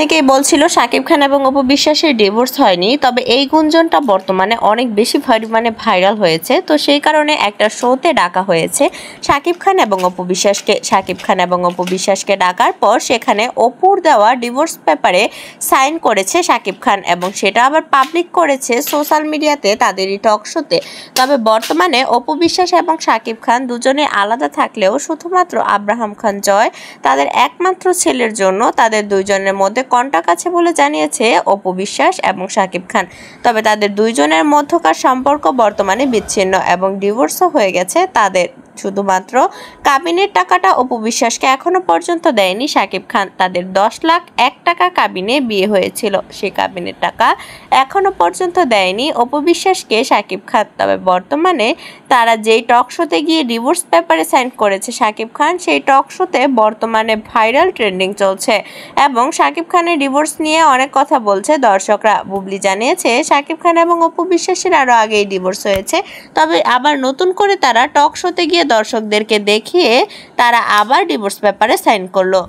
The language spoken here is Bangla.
অনেকেই বলছিল শাকিব খান এবং অপু বিশ্বাসের ডিভোর্স হয়নি, তবে এই গুঞ্জনটা বর্তমানে অনেক বেশি পরিমাণে ভাইরাল হয়েছে। তো সেই কারণে একটা শোতে ডাকা হয়েছে শাকিব খান এবং অপু বিশ্বাসকে। শাকিব খান এবং অপু বিশ্বাসকে ডাকার পর সেখানে অপুর দেওয়া ডিভোর্স পেপারে সাইন করেছে শাকিব খান এবং সেটা আবার পাবলিক করেছে সোশ্যাল মিডিয়াতে তাদেরই টক শোতে। তবে বর্তমানে অপু বিশ্বাস এবং শাকিব খান দুজনে আলাদা থাকলেও শুধুমাত্র আব্রাহাম খান জয় তাদের একমাত্র ছেলের জন্য তাদের দুইজনের মধ্যে কন্টাক্ট আছে বলে জানিয়েছে অপু বিশ্বাস এবং শাকিব খান। তবে তাদের দুইজনের মধ্যকার সম্পর্ক বর্তমানে বিচ্ছিন্ন এবং ডিভোর্সও হয়ে গেছে তাদের। শুধুমাত্র কাবিনের টাকাটা অপু বিশ্বাসকে এখনো পর্যন্ত দেয়নি শাকিব খান। তাদের 10,01,000 টাকা কাবিনে বিয়ে হয়েছিল, সেই কাবিনের টাকা এখনো পর্যন্ত দেয়নি অপু বিশ্বাসকে শাকিব খান। তবে বর্তমানে তারা যেই টক শোতে গিয়ে ডিভোর্স পেপারে সাইন করেছে শাকিব খান, সেই টক শোতে বর্তমানে ভাইরাল ট্রেন্ডিং চলছে এবং শাকিব খানের ডিভোর্স নিয়ে অনেক কথা বলছে দর্শকরা। বুবলি জানিয়েছে শাকিব খান এবং অপু বিশ্বাসের আরও আগেই ডিভোর্স হয়েছে, তবে আবার নতুন করে তারা টক শোতে গিয়ে দর্শকদেরকে দেখিয়ে তারা আবার ডিভোর্স পেপারে সাইন করলো।